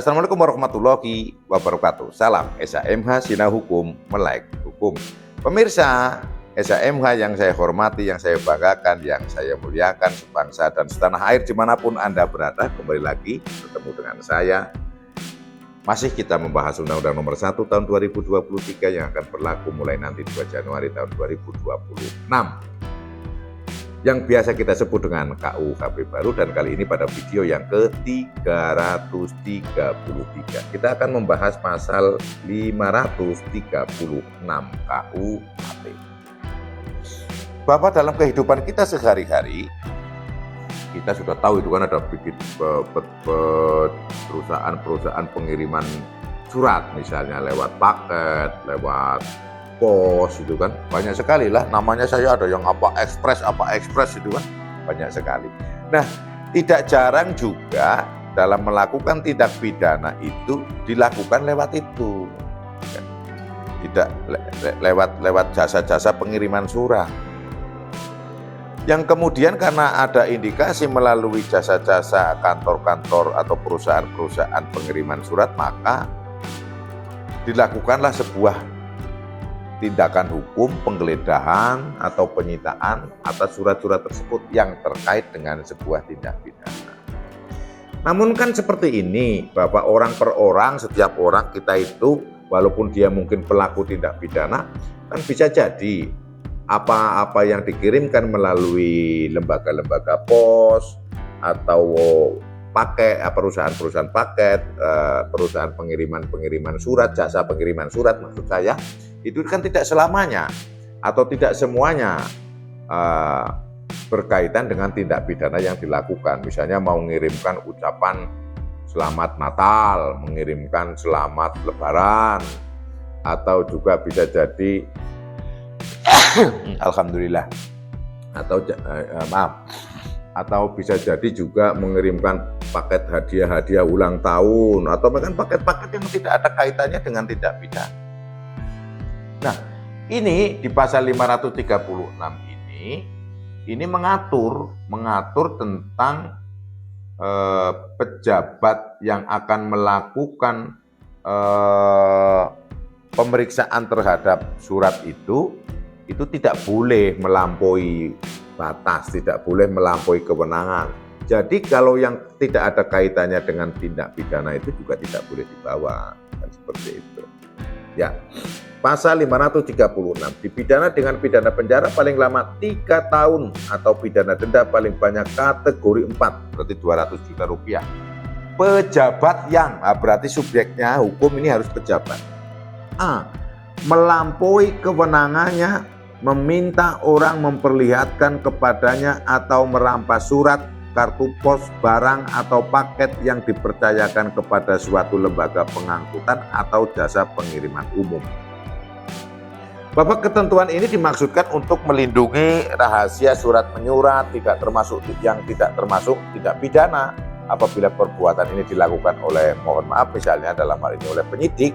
Assalamualaikum warahmatullahi wabarakatuh. Salam SHMH Sinau Hukum Melek Hukum. Pemirsa SHMH yang saya hormati, yang saya banggakan, yang saya muliakan sebangsa dan setanah air dimanapun Anda berada, kembali lagi bertemu dengan saya. Masih kita membahas Undang-Undang Nomor 1 Tahun 2023 yang akan berlaku mulai nanti 2 Januari tahun 2026. Yang biasa kita sebut dengan KUHP baru, dan kali ini pada video yang ke-333. Kita akan membahas pasal 536 KUHP. Bapak, dalam kehidupan kita sehari-hari, kita sudah tahu itu kan ada bikin perusahaan pengiriman surat, misalnya lewat paket, lewat pos, itu kan banyak sekali lah namanya. Saya ada yang apa ekspres itu kan banyak sekali. Nah, tidak jarang juga dalam melakukan tindak pidana itu dilakukan lewat itu, tidak lewat jasa-jasa pengiriman surat, yang kemudian karena ada indikasi melalui jasa-jasa kantor-kantor atau perusahaan-perusahaan pengiriman surat, maka dilakukanlah sebuah tindakan hukum penggeledahan atau penyitaan atas surat-surat tersebut yang terkait dengan sebuah tindak pidana. Namun kan seperti ini, Bapak, orang per orang, setiap orang kita itu walaupun dia mungkin pelaku tindak pidana, kan bisa jadi apa-apa yang dikirimkan melalui lembaga-lembaga pos atau pakai perusahaan-perusahaan paket, perusahaan pengiriman surat, jasa pengiriman surat maksud saya, itu kan tidak selamanya atau tidak semuanya berkaitan dengan tindak pidana yang dilakukan. Misalnya mau mengirimkan ucapan selamat Natal, mengirimkan selamat Lebaran, atau juga bisa jadi Alhamdulillah, atau bisa jadi juga mengirimkan paket hadiah ulang tahun, atau bahkan paket-paket yang tidak ada kaitannya dengan tindak pidana. Nah, ini di pasal 536 ini mengatur tentang pejabat yang akan melakukan pemeriksaan terhadap surat itu tidak boleh melampaui batas, tidak boleh melampaui kewenangan. Jadi kalau yang tidak ada kaitannya dengan tindak pidana itu juga tidak boleh dibawa, kan seperti itu. Ya, pasal 536 dipidana dengan pidana penjara paling lama 3 tahun atau pidana denda paling banyak kategori 4, berarti 200 juta rupiah. Pejabat yang, berarti subjeknya hukum ini harus pejabat. Melampaui kewenangannya meminta orang memperlihatkan kepadanya atau merampas surat, kartu pos, barang atau paket yang dipercayakan kepada suatu lembaga pengangkutan atau jasa pengiriman umum. Bapak, ketentuan ini dimaksudkan untuk melindungi rahasia surat menyurat, tidak termasuk tindak pidana apabila perbuatan ini dilakukan oleh, mohon maaf, misalnya dalam hal ini oleh penyidik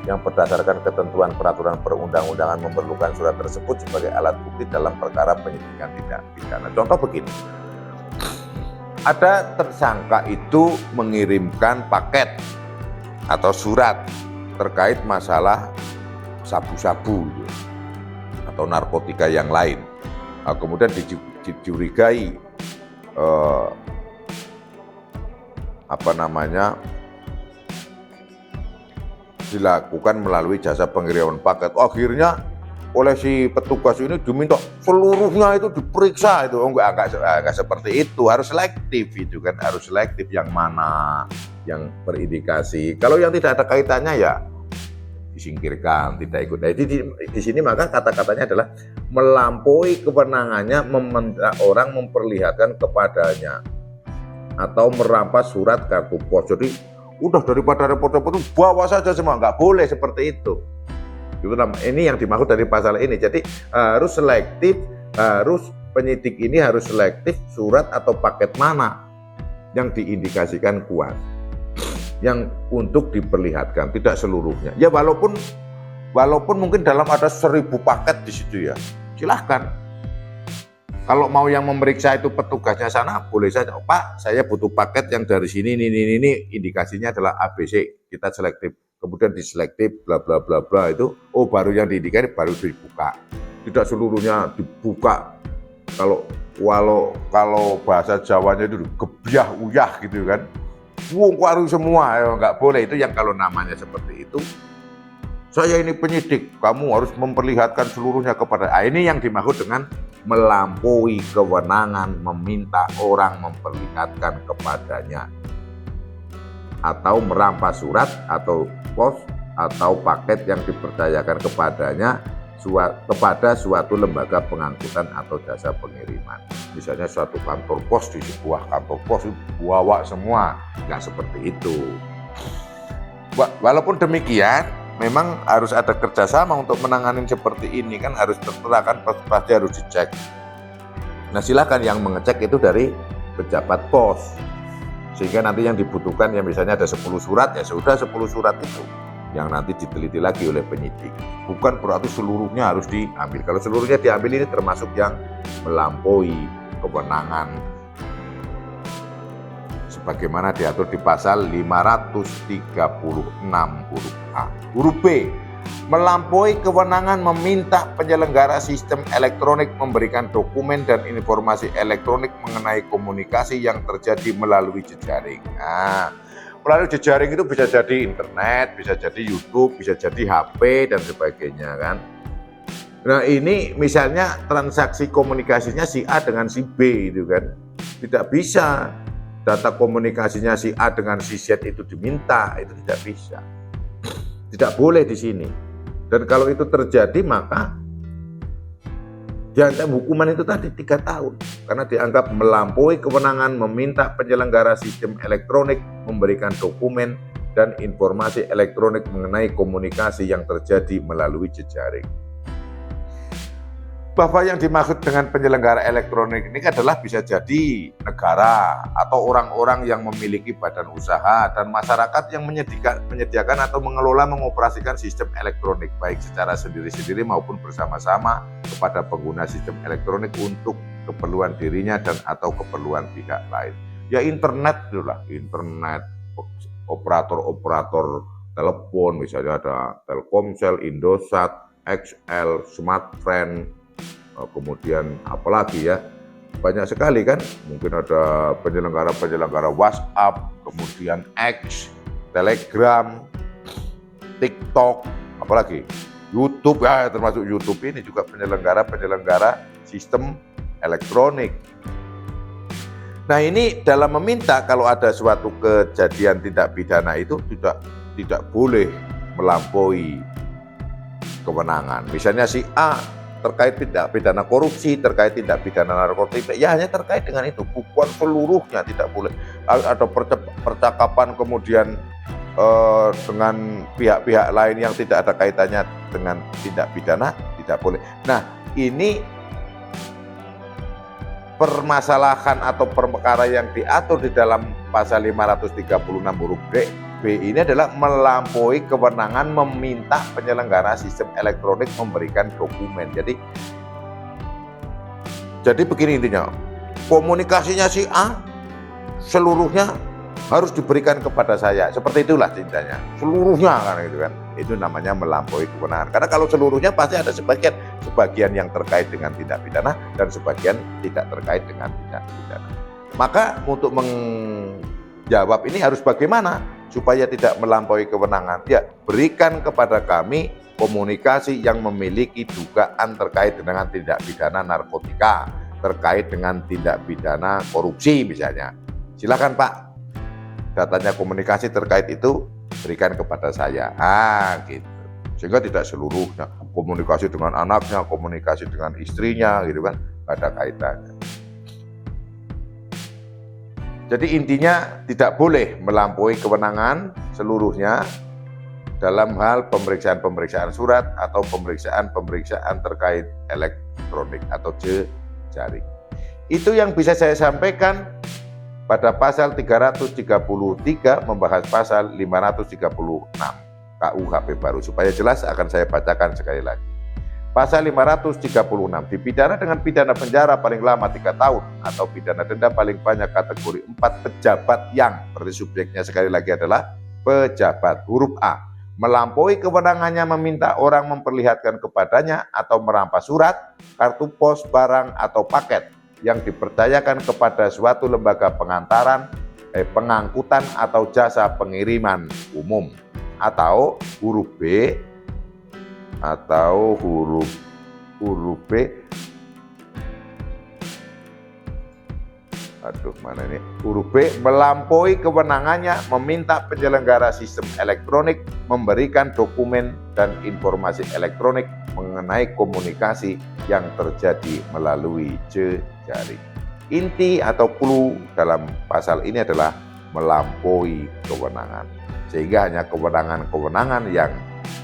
yang berdasarkan ketentuan peraturan perundang-undangan memerlukan surat tersebut sebagai alat bukti dalam perkara penyidikan tindak pidana. Contoh begini, ada tersangka itu mengirimkan paket atau surat terkait masalah sabu-sabu atau narkotika yang lain. Kemudian dicurigai dilakukan melalui jasa pengiriman paket. Akhirnya oleh si petugas ini diminta seluruhnya itu diperiksa itu. Enggak seperti itu, harus selektif itu kan, harus selektif yang mana yang berindikasi. Kalau yang tidak ada kaitannya ya disingkirkan, tidak ikut. Jadi di sini maka kata-katanya adalah melampaui kewenangannya meminta orang memperlihatkan kepadanya atau merampas surat, kartu pos. Jadi udah daripada repot-repot itu bawa saja semua, nggak boleh seperti itu. Ini yang dimaksud dari pasal ini. Jadi harus selektif, penyidik ini harus selektif surat atau paket mana yang diindikasikan kuat, yang untuk diperlihatkan, tidak seluruhnya. Ya walaupun mungkin dalam ada 1000 paket di situ ya, silahkan. Kalau mau yang memeriksa itu petugasnya sana, boleh saja, Pak, saya butuh paket yang dari sini, ini, indikasinya adalah ABC, kita selektif. Kemudian diselektif, bla bla bla bla itu, oh baru yang diindikasi baru dibuka. Tidak seluruhnya dibuka. Kalau bahasa Jawanya itu gebyah uyah gitu kan. Wongkaru semua, ya, nggak boleh. Itu yang kalau namanya seperti itu. Saya ini penyidik, kamu harus memperlihatkan seluruhnya kepada. Ini yang dimaksud dengan melampaui kewenangan, meminta orang memperlihatkan kepadanya, atau merampas surat atau pos atau paket yang dipercayakan kepadanya kepada suatu lembaga pengangkutan atau jasa pengiriman. Misalnya suatu kantor pos, di sebuah kantor pos bawa semua, nggak seperti itu. Walaupun demikian, memang harus ada kerjasama untuk menangani seperti ini, kan harus tertera, kan pasti harus dicek. Nah silakan yang mengecek itu dari pejabat pos, sehingga nanti yang dibutuhkan ya misalnya ada 10 surat, ya sudah 10 surat itu yang nanti diteliti lagi oleh penyidik. Bukan berarti seluruhnya harus diambil. Kalau seluruhnya diambil ini termasuk yang melampaui kewenangan sebagaimana diatur di pasal 536 huruf A. Huruf B, melampaui kewenangan meminta penyelenggara sistem elektronik memberikan dokumen dan informasi elektronik mengenai komunikasi yang terjadi melalui jejaring. Nah, melalui jejaring itu bisa jadi internet, bisa jadi YouTube, bisa jadi HP dan sebagainya kan. Nah ini misalnya transaksi komunikasinya si A dengan si B itu kan, tidak bisa data komunikasinya si A dengan si Z itu diminta, itu tidak bisa, tidak boleh di sini. Dan kalau itu terjadi maka diancam hukuman itu tadi 3 tahun karena dianggap melampaui kewenangan meminta penyelenggara sistem elektronik memberikan dokumen dan informasi elektronik mengenai komunikasi yang terjadi melalui jejaring. Bahwa yang dimaksud dengan penyelenggara elektronik ini adalah bisa jadi negara atau orang-orang yang memiliki badan usaha dan masyarakat yang menyediakan atau mengelola mengoperasikan sistem elektronik baik secara sendiri-sendiri maupun bersama-sama kepada pengguna sistem elektronik untuk keperluan dirinya dan atau keperluan pihak lain. Ya internet itulah, internet, operator-operator telepon, misalnya ada Telkomsel, Indosat, XL, Smartfren, kemudian apalagi ya, banyak sekali kan, mungkin ada penyelenggara WhatsApp, kemudian X, Telegram, TikTok, apalagi YouTube ya, termasuk YouTube ini juga penyelenggara sistem elektronik. Nah ini dalam meminta kalau ada suatu kejadian tindak pidana itu tidak boleh melampaui kewenangan. Misalnya si A terkait tindak pidana korupsi, terkait tindak pidana narkotika, ya hanya terkait dengan itu, bukan seluruhnya, tidak boleh. Ada percakapan kemudian dengan pihak-pihak lain yang tidak ada kaitannya dengan tindak pidana, tidak boleh. Nah ini permasalahan atau perkara yang diatur di dalam pasal 536 huruf B ini adalah melampaui kewenangan meminta penyelenggara sistem elektronik memberikan dokumen. Jadi begini intinya, komunikasinya si A seluruhnya harus diberikan kepada saya. Seperti itulah cintanya, seluruhnya kan itu kan. Itu namanya melampaui kewenangan. Karena kalau seluruhnya pasti ada sebagian yang terkait dengan tindak pidana dan sebagian tidak terkait dengan tindak pidana. Maka untuk menjawab ini harus bagaimana supaya tidak melampaui kewenangan? Ya, berikan kepada kami komunikasi yang memiliki dugaan terkait dengan tindak pidana narkotika, terkait dengan tindak pidana korupsi misalnya. Silakan Pak, datanya komunikasi terkait itu berikan kepada saya. Gitu. Sehingga tidak seluruhnya komunikasi dengan anaknya, komunikasi dengan istrinya gitu kan, ada kaitannya. Jadi intinya tidak boleh melampaui kewenangan seluruhnya dalam hal pemeriksaan surat atau pemeriksaan terkait elektronik atau jejaring. Itu yang bisa saya sampaikan pada pasal 333 membahas pasal 536 KUHP baru. Supaya jelas akan saya bacakan sekali lagi. Pasal 536, dipidana dengan pidana penjara paling lama 3 tahun atau pidana denda paling banyak kategori 4 pejabat yang, berarti subjeknya sekali lagi adalah pejabat. Huruf A, melampaui kewenangannya meminta orang memperlihatkan kepadanya atau merampas surat, kartu pos, barang, atau paket yang dipercayakan kepada suatu lembaga pengantaran, pengangkutan atau jasa pengiriman umum. Atau huruf B, huruf B, melampaui kewenangannya meminta penyelenggara sistem elektronik memberikan dokumen dan informasi elektronik mengenai komunikasi yang terjadi melalui jejaring. Inti atau clue dalam pasal ini adalah melampaui kewenangan, sehingga hanya kewenangan-kewenangan yang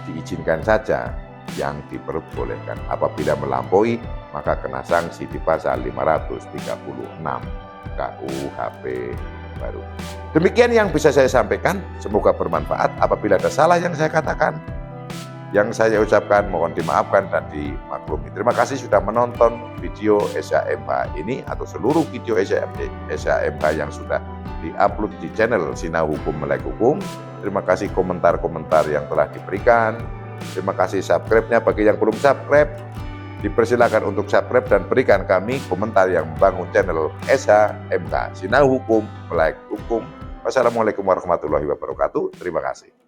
diizinkan saja yang diperbolehkan. Apabila melampaui, maka kena sanksi di pasal 536 KUHP baru. Demikian yang bisa saya sampaikan, semoga bermanfaat. Apabila ada salah yang saya katakan, yang saya ucapkan, mohon dimaafkan dan dimaklumi. Terima kasih sudah menonton video SHMH ini atau seluruh video SHMH yang sudah diupload di channel Sinau Hukum Melek Hukum. Terima kasih komentar-komentar yang telah diberikan. Terima kasih subscribe-nya. Bagi yang belum subscribe, dipersilakan untuk subscribe dan berikan kami komentar yang membangun channel SHMH Sinau Hukum Melek Hukum. Wassalamualaikum warahmatullahi wabarakatuh. Terima kasih.